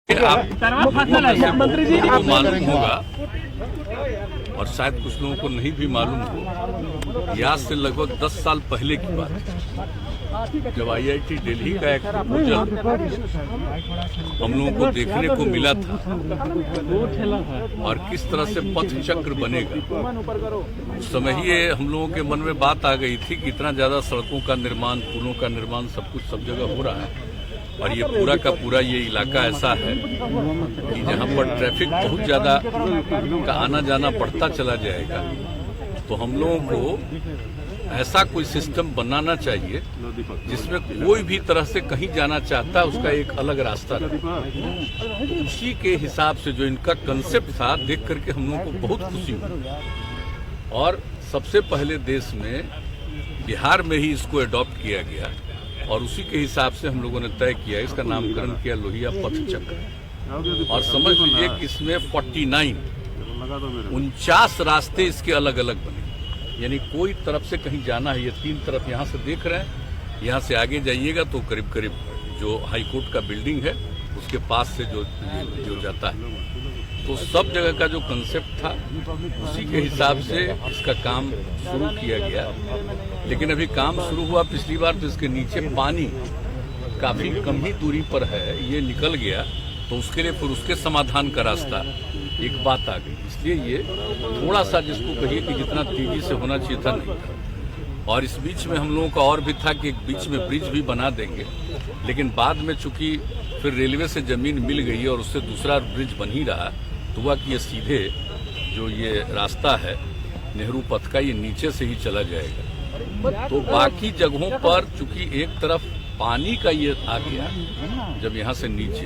मंत्री जी को मालूम होगा और शायद कुछ लोगों को नहीं भी मालूम हो। ये आज से लगभग 10 साल पहले की बात है, जब IIT दिल्ली का एक प्रोजेक्ट हम लोगों को देखने को मिला था और किस तरह से पथ चक्र बनेगा। उस समय ही हम लोगों के मन में बात आ गई थी कि इतना ज्यादा सड़कों का निर्माण, पुलों का निर्माण, सब कुछ सब जगह हो रहा है और ये पूरा का पूरा ये इलाका ऐसा है कि जहाँ पर ट्रैफिक बहुत ज्यादा का आना जाना बढ़ता चला जाएगा। तो हम लोगों को ऐसा कोई सिस्टम बनाना चाहिए जिसमें कोई भी तरह से कहीं जाना चाहता है उसका एक अलग रास्ता रहे। तो उसी के हिसाब से जो इनका कंसेप्ट था देख करके हम लोगों को बहुत खुशी हुई और सबसे पहले देश में बिहार में ही इसको अडॉप्ट किया गया और उसी के हिसाब से हम लोगों ने तय किया, इसका नामकरण किया लोहिया पथ चक्र। और समझ लीजिए कि इसमें 49 रास्ते इसके अलग अलग बने, यानी कोई तरफ से कहीं जाना है। ये 3 तरफ यहाँ से देख रहे हैं, यहाँ से आगे जाइएगा तो करीब करीब जो हाईकोर्ट का बिल्डिंग है उसके पास से जो जाता है। तो सब जगह का जो कंसेप्ट था उसी के हिसाब से इसका काम शुरू किया गया। लेकिन अभी काम शुरू हुआ पिछली बार तो इसके नीचे पानी काफी कम ही दूरी पर है, ये निकल गया तो उसके लिए फिर उसके समाधान का रास्ता एक बात आ गई। इसलिए ये थोड़ा सा जिसको कहिए कि जितना तेजी से होना चाहिए था नहीं था। और इस बीच में हम लोगों का और भी था कि एक बीच में ब्रिज भी बना देंगे, लेकिन बाद में चूंकि फिर रेलवे से जमीन मिल गई और उससे दूसरा ब्रिज बन ही रहा तो हुआ कि ये सीधे जो ये रास्ता है नेहरू पथ का ये नीचे से ही चला जाएगा। तो बाकी जगहों पर चूंकि एक तरफ पानी का ये आ गया जब यहाँ से नीचे,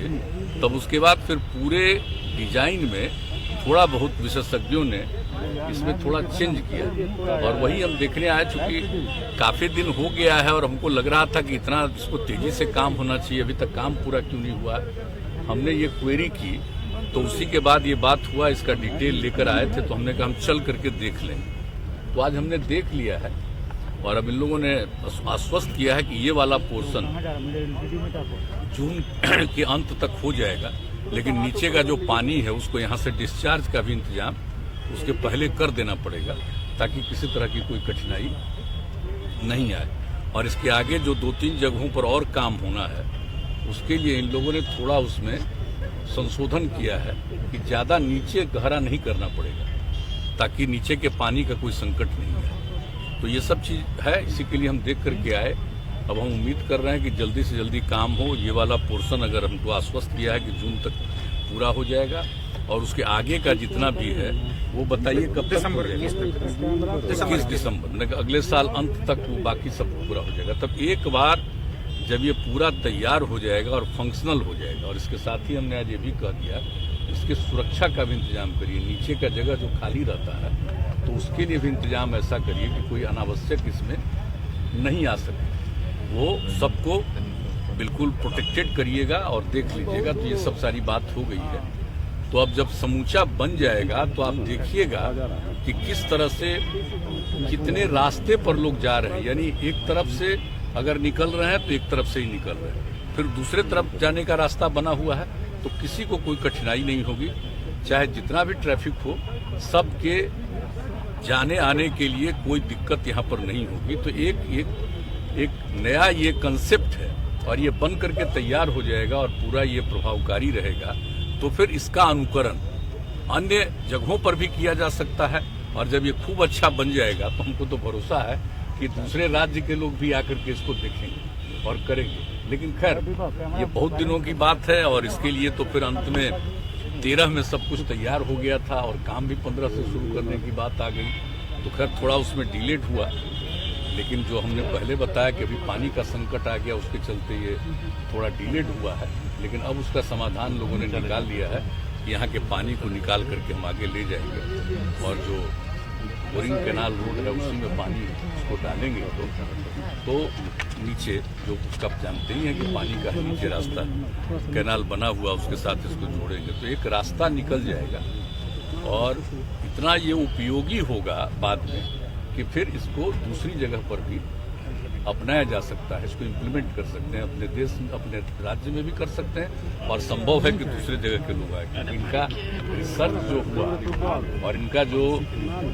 तब उसके बाद फिर पूरे डिजाइन में थोड़ा बहुत विशेषज्ञों ने इसमें थोड़ा चेंज किया और वही हम देखने आए। चूंकि काफी दिन हो गया है और हमको लग रहा था कि इतना इसको तेजी से काम होना चाहिए, अभी तक काम पूरा क्यों नहीं हुआ। हमने ये क्वेरी की तो उसी के बाद ये बात हुआ, इसका डिटेल लेकर आए थे तो हमने कहा हम चल करके देख लेंगे। तो आज हमने देख लिया है और अब इन लोगों ने आश्वस्त किया है कि ये वाला पोर्शन जून के अंत तक हो जाएगा, लेकिन नीचे का जो पानी है उसको यहाँ से डिस्चार्ज का भी इंतजाम उसके पहले कर देना पड़ेगा ताकि किसी तरह की कोई कठिनाई नहीं आए। और इसके आगे जो 2-3 जगहों पर और काम होना है उसके लिए इन लोगों ने थोड़ा उसमें संशोधन किया है कि ज्यादा नीचे गहरा नहीं करना पड़ेगा ताकि नीचे के पानी का कोई संकट नहीं है। तो ये सब चीज है, इसी के लिए हम देख करके आए। अब हम उम्मीद कर रहे हैं कि जल्दी से जल्दी काम हो। ये वाला पोर्शन अगर हमको आश्वस्त किया है कि जून तक पूरा हो जाएगा और उसके आगे का जितना भी है वो बताइए कब तक हो जाएगा। 21 दिसंबर अगले साल अंत तक वो बाकी सब पूरा हो जाएगा। तब एक बार जब ये पूरा तैयार हो जाएगा और फंक्शनल हो जाएगा, और इसके साथ ही हमने आज ये भी कह दिया इसके सुरक्षा का भी इंतजाम करिए। नीचे का जगह जो खाली रहता है तो उसके लिए भी इंतजाम ऐसा करिए कि कोई अनावश्यक इसमें नहीं आ सके। वो सबको बिल्कुल प्रोटेक्टेड करिएगा और देख लीजिएगा। तो ये सब सारी बात हो गई है। तो अब जब समूचा बन जाएगा तो आप देखिएगा कि किस तरह से कितने रास्ते पर लोग जा रहे हैं, यानी एक तरफ से अगर निकल रहे हैं तो एक तरफ से ही निकल रहे हैं, फिर दूसरे तरफ जाने का रास्ता बना हुआ है तो किसी को कोई कठिनाई नहीं होगी। चाहे जितना भी ट्रैफिक हो सबके जाने आने के लिए कोई दिक्कत यहाँ पर नहीं होगी। तो एक नया ये कंसेप्ट है और ये बन करके तैयार हो जाएगा और पूरा ये प्रभावकारी रहेगा। तो फिर इसका अनुकरण अन्य जगहों पर भी किया जा सकता है और जब ये खूब अच्छा बन जाएगा तो हमको तो भरोसा है कि दूसरे राज्य के लोग भी आकर के इसको देखेंगे और करेंगे। लेकिन खैर ये बहुत दिनों की बात है और इसके लिए तो फिर अंत में 13 में सब कुछ तैयार हो गया था और काम भी 15 से शुरू करने की बात आ गई। तो खैर थोड़ा उसमें डिलेड हुआ, लेकिन जो हमने पहले बताया कि अभी पानी का संकट आ गया उसके चलते ये थोड़ा डिलेड हुआ है। लेकिन अब उसका समाधान लोगों ने निकाल लिया है कि यहाँ के पानी को निकाल करके हम आगे ले जाएंगे और जो बोरिंग कैनाल रोड है उसी में पानी उसको डालेंगे तो नीचे जो उसका जानते ही हैं कि पानी का नीचे रास्ता कैनाल बना हुआ उसके साथ इसको जोड़ेंगे तो एक रास्ता निकल जाएगा और इतना ये उपयोगी होगा बाद में कि फिर इसको दूसरी जगह पर भी अपनाया जा सकता है, इसको इम्प्लीमेंट कर सकते हैं, अपने देश अपने राज्य में भी कर सकते हैं और संभव है कि दूसरे जगह के लोग आए, क्योंकि इनका रिसर्च जो हुआ और इनका जो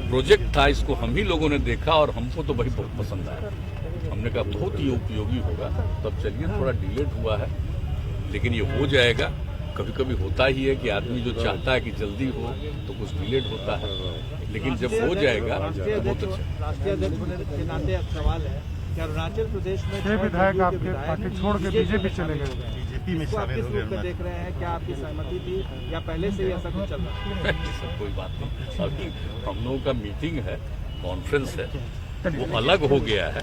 प्रोजेक्ट था इसको हम ही लोगों ने देखा और हमको तो वही बहुत पसंद आया। हमने कहा बहुत ही उपयोगी होगा, तब चलिए थोड़ा डिलेड हुआ है लेकिन ये हो जाएगा। कभी कभी होता ही है कि आदमी जो चाहता है कि जल्दी हो तो कुछ डिलेड होता है, लेकिन जब हो जाएगा तो बहुत अच्छा। राष्ट्रीय अध्यक्ष होने के नाते अब सवाल है कि अरुणाचल प्रदेश में 6 विधायक आपके पार्टी छोड़ के बीजेपी चले गए, बीजेपी में शामिल हो गए। देख रहे हैं, क्या आपकी सहमति थी या पहले से ही ऐसा कुछ चल रहा है? कोई बात नहीं, अभी हम लोगों का मीटिंग है, कॉन्फ्रेंस है, वो अलग हो गया है।